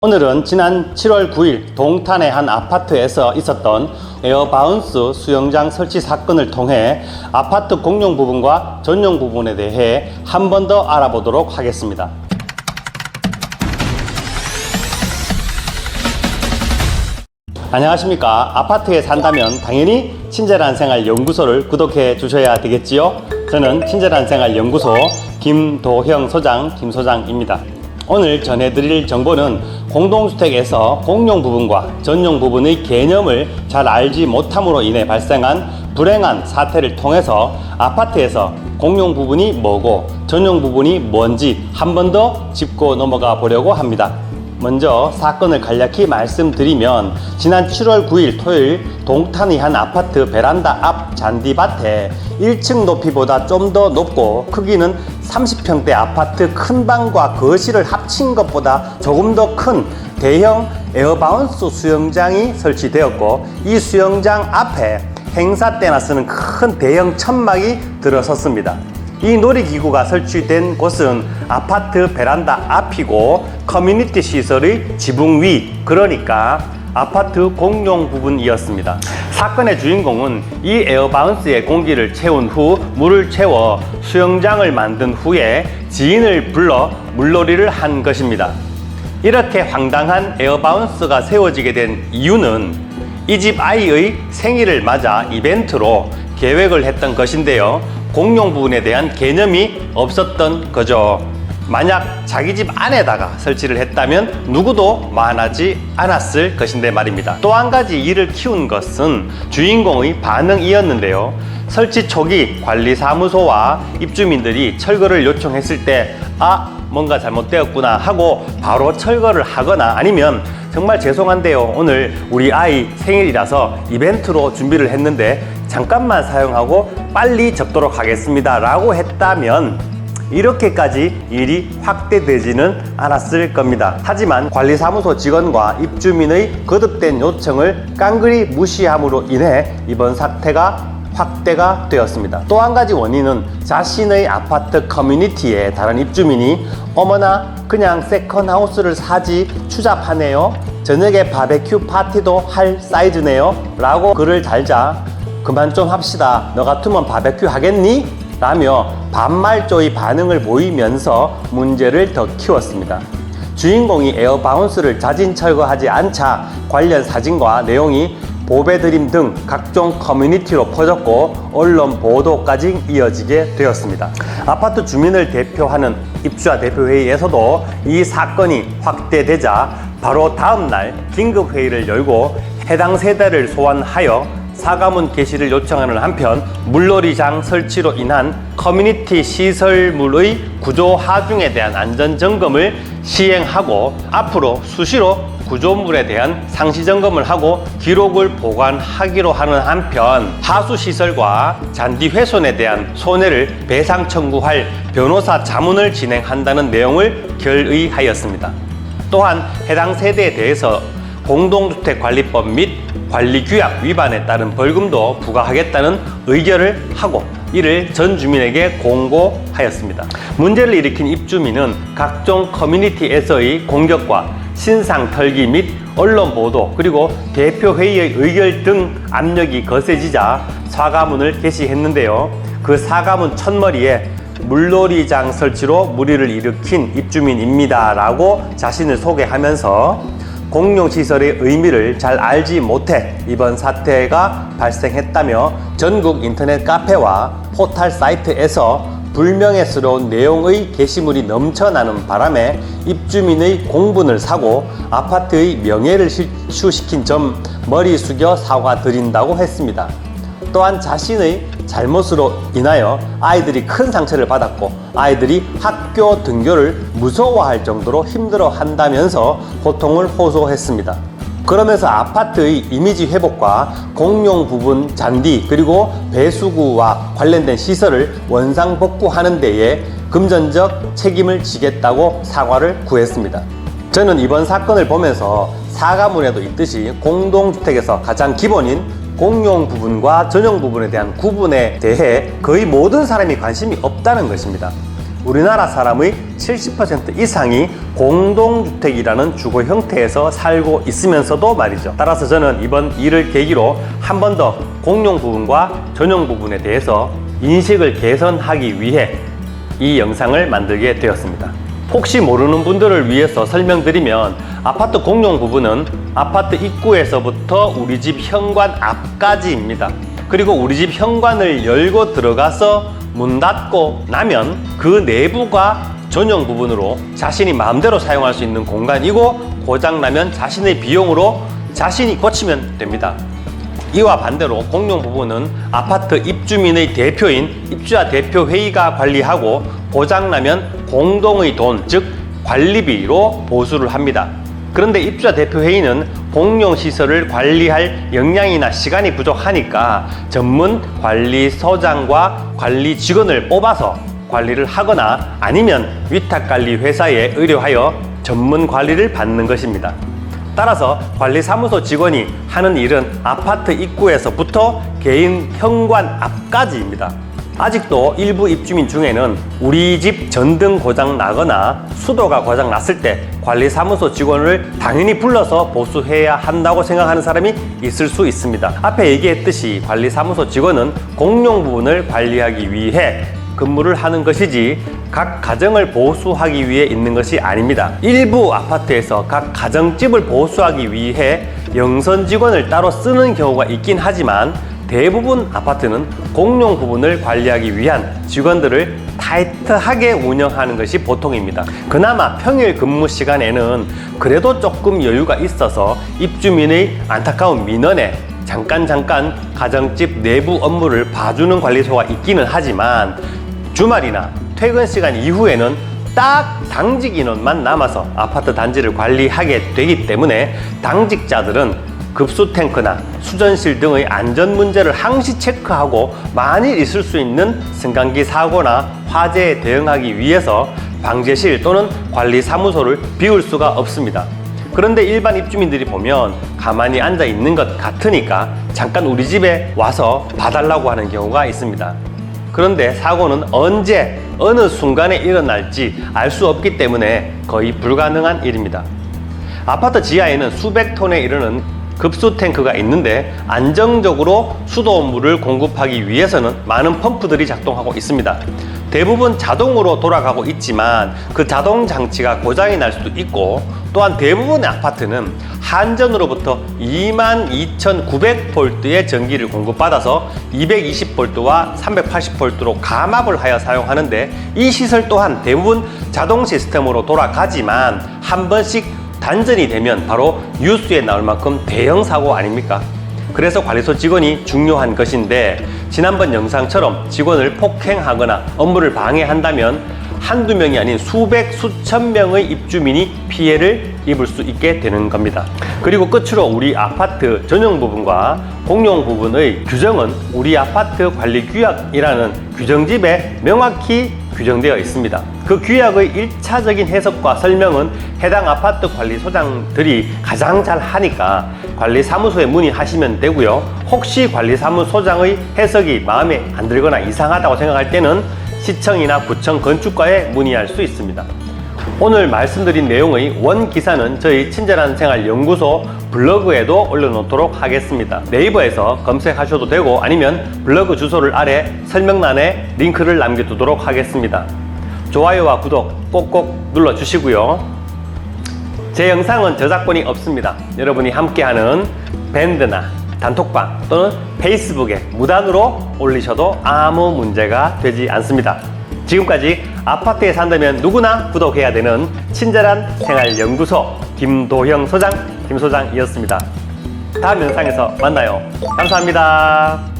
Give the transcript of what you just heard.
오늘은 지난 7월 9일 동탄의 한 아파트에서 있었던 에어바운스 수영장 설치 사건을 통해 아파트 공용 부분과 전용 부분에 대해 한 번 더 알아보도록 하겠습니다. 안녕하십니까. 아파트에 산다면 당연히 친절한 생활 연구소를 구독해 주셔야 되겠지요. 저는 친절한 생활 연구소 김도형 소장 김소장입니다. 오늘 전해드릴 정보는 공동주택에서 공용 부분과 전용 부분의 개념을 잘 알지 못함으로 인해 발생한 불행한 사태를 통해서 아파트에서 공용 부분이 뭐고 전용 부분이 뭔지 한 번 더 짚고 넘어가 보려고 합니다. 먼저 사건을 간략히 말씀드리면 지난 7월 9일 토요일 동탄의 한 아파트 베란다 앞 잔디밭에 1층 높이보다 좀 더 높고 크기는 30평대 아파트 큰 방과 거실을 합친 것보다 조금 더 큰 대형 에어바운스 수영장이 설치되었고, 이 수영장 앞에 행사 때나 쓰는 큰 대형 천막이 들어섰습니다. 이 놀이기구가 설치된 곳은 아파트 베란다 앞이고 커뮤니티 시설의 지붕 위, 그러니까 아파트 공용 부분이었습니다. 사건의 주인공은 이 에어바운스에 공기를 채운 후 물을 채워 수영장을 만든 후에 지인을 불러 물놀이를 한 것입니다. 이렇게 황당한 에어바운스가 세워지게 된 이유는 이 집 아이의 생일을 맞아 이벤트로 계획을 했던 것인데요. 공용 부분에 대한 개념이 없었던 거죠. 만약 자기 집 안에다가 설치를 했다면 누구도 말하지 않았을 것인데 말입니다. 또 한 가지 이를 키운 것은 주인공의 반응이었는데요. 설치 초기 관리사무소와 입주민들이 철거를 요청했을 때 뭔가 잘못되었구나 하고 바로 철거를 하거나, 아니면 정말 죄송한데요, 오늘 우리 아이 생일이라서 이벤트로 준비를 했는데 잠깐만 사용하고 빨리 접도록 하겠습니다 라고 했다면 이렇게까지 일이 확대되지는 않았을 겁니다. 하지만 관리사무소 직원과 입주민의 거듭된 요청을 깡그리 무시함으로 인해 이번 사태가 확대가 되었습니다. 또 한 가지 원인은 자신의 아파트 커뮤니티에 다른 입주민이 어머나 그냥 세컨하우스를 사지 추잡하네요, 저녁에 바베큐 파티도 할 사이즈네요 라고 글을 달자 그만 좀 합시다, 너 같으면 바베큐 하겠니? 라며 반말조의 반응을 보이면서 문제를 더 키웠습니다. 주인공이 에어바운스를 자진 철거하지 않자 관련 사진과 내용이 보배드림 등 각종 커뮤니티로 퍼졌고 언론 보도까지 이어지게 되었습니다. 아파트 주민을 대표하는 입주자 대표회의에서도 이 사건이 확대되자 바로 다음날 긴급회의를 열고 해당 세대를 소환하여 사과문 게시를 요청하는 한편 물놀이장 설치로 인한 커뮤니티 시설물의 구조 하중에 대한 안전점검을 시행하고 앞으로 수시로 구조물에 대한 상시 점검을 하고 기록을 보관하기로 하는 한편 하수시설과 잔디 훼손에 대한 손해를 배상 청구할 변호사 자문을 진행한다는 내용을 결의하였습니다. 또한 해당 세대에 대해서 공동주택관리법 및 관리규약 위반에 따른 벌금도 부과하겠다는 의결을 하고 이를 전 주민에게 공고하였습니다. 문제를 일으킨 입주민은 각종 커뮤니티에서의 공격과 신상 털기 및 언론 보도 그리고 대표회의의 의결 등 압력이 거세지자 사과문을 게시했는데요. 그 사과문 첫머리에 물놀이장 설치로 물의를 일으킨 입주민입니다 라고 자신을 소개하면서 공용시설의 의미를 잘 알지 못해 이번 사태가 발생했다며 전국 인터넷 카페와 포털 사이트에서 불명예스러운 내용의 게시물이 넘쳐나는 바람에 입주민의 공분을 사고 아파트의 명예를 실추시킨 점 머리 숙여 사과드린다고 했습니다. 또한 자신의 잘못으로 인하여 아이들이 큰 상처를 받았고 아이들이 학교 등교를 무서워할 정도로 힘들어 한다면서 고통을 호소했습니다. 그러면서 아파트의 이미지 회복과 공용 부분 잔디 그리고 배수구와 관련된 시설을 원상복구하는 데에 금전적 책임을 지겠다고 사과를 구했습니다. 저는 이번 사건을 보면서 사과문에도 있듯이 공동주택에서 가장 기본인 공용 부분과 전용 부분에 대한 구분에 대해 거의 모든 사람이 관심이 없다는 것입니다. 우리나라 사람의 70% 이상이 공동주택이라는 주거 형태에서 살고 있으면서도 말이죠. 따라서 저는 이번 일을 계기로 한 번 더 공용 부분과 전용 부분에 대해서 인식을 개선하기 위해 이 영상을 만들게 되었습니다. 혹시 모르는 분들을 위해서 설명드리면 아파트 공용 부분은 아파트 입구에서부터 우리 집 현관 앞까지입니다. 그리고 우리 집 현관을 열고 들어가서 문 닫고 나면 그 내부가 전용 부분으로 자신이 마음대로 사용할 수 있는 공간이고 고장나면 자신의 비용으로 자신이 고치면 됩니다. 이와 반대로 공용 부분은 아파트 입주민의 대표인 입주자 대표회의가 관리하고 고장나면 공동의 돈, 즉 관리비로 보수를 합니다. 그런데 입주자 대표회의는 공용시설을 관리할 역량이나 시간이 부족하니까 전문 관리소장과 관리 직원을 뽑아서 관리를 하거나 아니면 위탁관리 회사에 의뢰하여 전문 관리를 받는 것입니다. 따라서 관리사무소 직원이 하는 일은 아파트 입구에서부터 개인 현관 앞까지입니다. 아직도 일부 입주민 중에는 우리 집 전등 고장 나거나 수도가 고장 났을 때 관리사무소 직원을 당연히 불러서 보수해야 한다고 생각하는 사람이 있을 수 있습니다. 앞에 얘기했듯이 관리사무소 직원은 공용 부분을 관리하기 위해 근무를 하는 것이지 각 가정을 보수하기 위해 있는 것이 아닙니다. 일부 아파트에서 각 가정집을 보수하기 위해 영선 직원을 따로 쓰는 경우가 있긴 하지만 대부분 아파트는 공용 부분을 관리하기 위한 직원들을 타이트하게 운영하는 것이 보통입니다. 그나마 평일 근무 시간에는 그래도 조금 여유가 있어서 입주민의 안타까운 민원에 잠깐 가정집 내부 업무를 봐주는 관리소가 있기는 하지만 주말이나 퇴근 시간 이후에는 딱 당직 인원만 남아서 아파트 단지를 관리하게 되기 때문에 당직자들은 급수 탱크나 수전실 등의 안전 문제를 항시 체크하고 만일 있을 수 있는 승강기 사고나 화재에 대응하기 위해서 방제실 또는 관리사무소를 비울 수가 없습니다. 그런데 일반 입주민들이 보면 가만히 앉아 있는 것 같으니까 잠깐 우리 집에 와서 봐달라고 하는 경우가 있습니다. 그런데 사고는 언제 어느 순간에 일어날지 알 수 없기 때문에 거의 불가능한 일입니다. 아파트 지하에는 수백 톤에 이르는 급수 탱크가 있는데 안정적으로 수도물을 공급하기 위해서는 많은 펌프들이 작동하고 있습니다. 대부분 자동으로 돌아가고 있지만 그 자동 장치가 고장이 날 수도 있고 또한 대부분의 아파트는 한전으로부터 22,900V의 전기를 공급받아서 220V와 380V로 감압을 하여 사용하는데 이 시설 또한 대부분 자동 시스템으로 돌아가지만 한 번씩 단전이 되면 바로 뉴스에 나올 만큼 대형 사고 아닙니까? 그래서 관리소 직원이 중요한 것인데 지난번 영상처럼 직원을 폭행하거나 업무를 방해한다면 한두 명이 아닌 수백, 수천 명의 입주민이 피해를 입을 수 있게 되는 겁니다. 그리고 끝으로 우리 아파트 전용 부분과 공용 부분의 규정은 우리 아파트 관리규약이라는 규정집에 명확히 규정되어 있습니다. 그 규약의 1차적인 해석과 설명은 해당 아파트 관리소장들이 가장 잘 하니까 관리사무소에 문의하시면 되고요. 혹시 관리사무소장의 해석이 마음에 안 들거나 이상하다고 생각할 때는 시청이나 구청 건축과에 문의할 수 있습니다. 오늘 말씀드린 내용의 원기사는 저희 친절한 생활 연구소 블로그에도 올려놓도록 하겠습니다. 네이버에서 검색하셔도 되고 아니면 블로그 주소를 아래 설명란에 링크를 남겨두도록 하겠습니다. 좋아요와 구독 꼭꼭 눌러주시고요. 제 영상은 저작권이 없습니다. 여러분이 함께하는 밴드나 단톡방 또는 페이스북에 무단으로 올리셔도 아무 문제가 되지 않습니다. 지금까지 아파트에 산다면 누구나 구독해야 되는 친절한 생활연구소 김도형 소장, 김 소장이었습니다. 다음 영상에서 만나요. 감사합니다.